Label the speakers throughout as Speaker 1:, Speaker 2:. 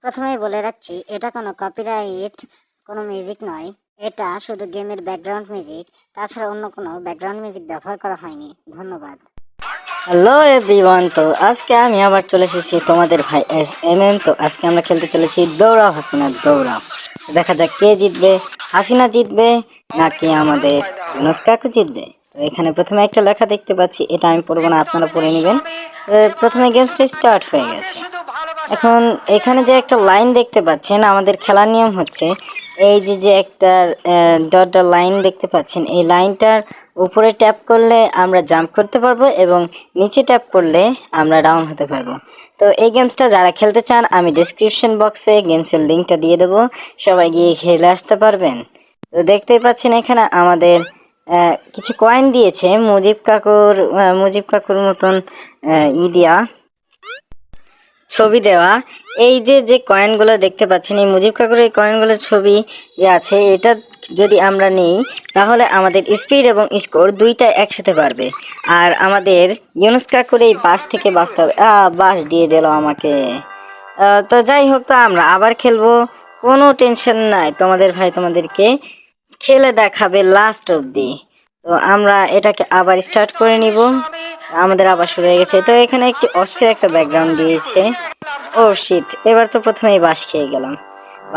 Speaker 1: প্রথমেই বলে রাখছি, এটা কোনো কপিরাইট কোনো মিউজিক নয়। এটা শুধু গেমের ব্যাকগ্রাউন্ড মিউজিক, তাছাড়া অন্য কোনো ব্যাকগ্রাউন্ড মিউজিক ব্যবহার করা হয়নি। ধন্যবাদ।
Speaker 2: হ্যালো এভরিওয়ান, তো আজকে আমি আবার চলে এসেছি তোমাদের ভাই SMM। তো আজকে আমরা খেলতে চলেছি দৌড়াও হাসিনা দৌড়াও। দেখা যাক কে জিতবে, হাসিনা জিতবে নাকি আমাদের ইউনুস কাকু জিতবে। তো এখানে প্রথমে একটা লেখা দেখতে পাচ্ছি, এটা আমি পড়বো না, আপনারা পড়ে নেবেন। প্রথমে গেমসটা স্টার্ট হয়ে গেছে। এখন এখানে যে একটা লাইন দেখতে পাচ্ছেন, আমাদের খেলার নিয়ম হচ্ছে এই যে একটা ডট ডট লাইন দেখতে পাচ্ছেন, এই লাইনটার উপরে ট্যাপ করলে আমরা জাম্প করতে পারবো এবং নিচে ট্যাপ করলে আমরা ডাউন হতে পারবো। তো এই গেমসটা যারা খেলতে চান, আমি ডিসক্রিপশন বক্সে গেমসের লিঙ্কটা দিয়ে দেবো, সবাই গিয়ে খেলে আসতে পারবেন। তো দেখতেই পাচ্ছেন এখানে আমাদের কিছু কয়েন দিয়েছে মুজিব কাকুর মতন দিয়া ছবি দেওয়া। এই যে কয়েনগুলো দেখতে পাচ্ছেন, এই মুজিব কাকুর এই কয়েনগুলোর ছবি যে আছে, এটা যদি আমরা নিই তাহলে আমাদের স্পিড এবং স্কোর দুইটা একসাথে বাড়বে। আর আমাদের ইউনুস কাকুর এই বাস থেকে বাঁচতে হবে। বাস দিয়ে দিল আমাকে। তো যাই হোক, তো আমরা আবার খেলবো, কোনো টেনশন নাই। তোমাদের ভাই তোমাদেরকে খেলে দেখাবে লাস্ট অবধি। তো আমরা এটাকে আবার স্টার্ট করে নিব। আমাদের আবার শুরু হয়ে গেছে। তো এখানে একটি অস্থির একটা ব্যাকগ্রাউন্ড দিয়েছে। ও শিট, এবার তো প্রথমেই বাস খেয়ে গেলাম।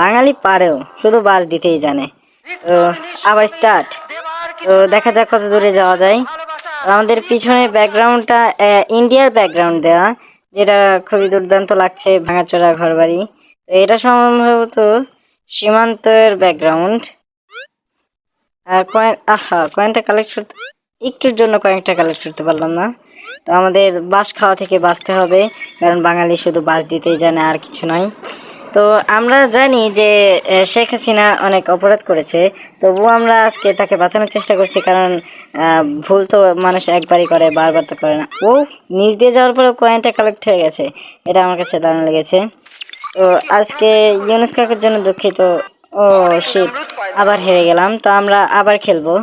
Speaker 2: বাঙালি পারেও, শুধু বাস দিতেই জানে। তো আবার স্টার্ট। তো দেখা যাক কত দূরে যাওয়া যায়। আমাদের পিছনে ব্যাকগ্রাউন্ডটা ইন্ডিয়ার ব্যাকগ্রাউন্ড দেওয়া, যেটা খুবই দুর্দান্ত লাগছে, ভাঙাচোরা ঘর বাড়ি। তো এটা সম্ভবত সীমান্তের ব্যাকগ্রাউন্ড। কয়েনটা কালেক্ট করতে, একটুর জন্য কয়েনটা কালেক্ট করতে পারলাম না। তো আমাদের বাঁশ খাওয়া থেকে বাঁচতে হবে, কারণ বাঙালি শুধু বাঁশ দিতেই জানে, আর কিছু নয়। তো আমরা জানি যে শেখ হাসিনা অনেক অপরাধ করেছে, তবুও আমরা আজকে তাকে বাঁচানোর চেষ্টা করছি, কারণ ভুল তো মানুষ একবারই করে, বারবার তো করে না। ও নিচ দিয়ে যাওয়ার পরেও কয়েনটা কালেক্ট হয়ে গেছে, এটা আমার কাছে দারুণ লেগেছে। তো আজকে ইউনুস কাকুর জন্য দুঃখিত। ও শিট, আবার হেরে গেলাম। তো আমরা আবার খেলবো।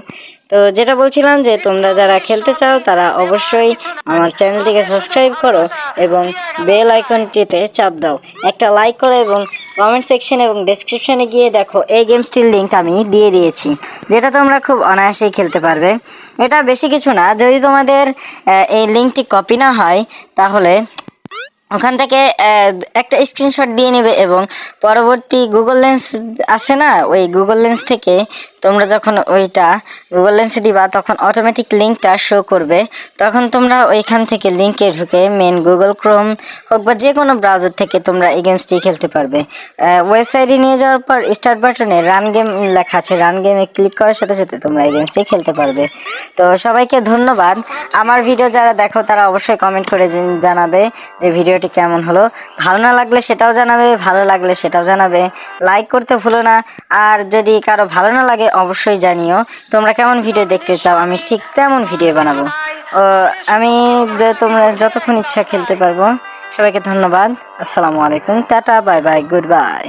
Speaker 2: তো যেটা বলছিলাম, যে তোমরা যারা খেলতে চাও তারা অবশ্যই আমার চ্যানেলটিকে সাবস্ক্রাইব করো এবং বেল আইকনটিতে চাপ দাও, একটা লাইক করো এবং কমেন্ট সেকশন এবং ডেসক্রিপশনে গিয়ে দেখো, এই গেমসটির লিঙ্ক আমি দিয়ে দিয়েছি, যেটা তোমরা খুব অনায়াসেই খেলতে পারবে। এটা বেশি কিছু না, যদি তোমাদের এই লিঙ্কটি কপি না হয় তাহলে ওখান থেকে একটা স্ক্রিনশট দিয়ে নেবে এবং পরবর্তী গুগল লেন্স আছে না, ওই গুগল লেন্স থেকে তোমরা যখন ওইটা গুগল লেন্সে দিবা, তখন অটোমেটিক লিঙ্কটা শো করবে। তখন তোমরা ওইখান থেকে লিঙ্কে ঢুকে মেন গুগল ক্রোম হোক বা যে কোনো ব্রাউজার থেকে তোমরা এই গেমসটি খেলতে পারবে। ওয়েবসাইটে নিয়ে যাওয়ার পর স্টার্ট বাটনে রান গেম লেখা আছে, রান গেমে ক্লিক করার সাথে সাথে তোমরা এই গেমসটি খেলতে পারবে। তো সবাইকে ধন্যবাদ। আমার ভিডিও যারা দেখো তারা অবশ্যই কমেন্ট করে জানাবে যে ভিডিওটি কেমন হলো। ভালো না লাগলে সেটাও জানাবে, ভালো লাগলে সেটাও জানাবে। লাইক করতে ভুলো না। আর যদি কারো ভালো না লাগে অবশ্যই জানিও তোমরা কেমন ভিডিও দেখতে চাও, আমি ঠিক তেমন ভিডিও বানাবো। আমি তোমরা যতক্ষণ ইচ্ছা খেলতে পারবো। সবাইকে ধন্যবাদ। আসসালামু আলাইকুম, tata, bye bye, good bye.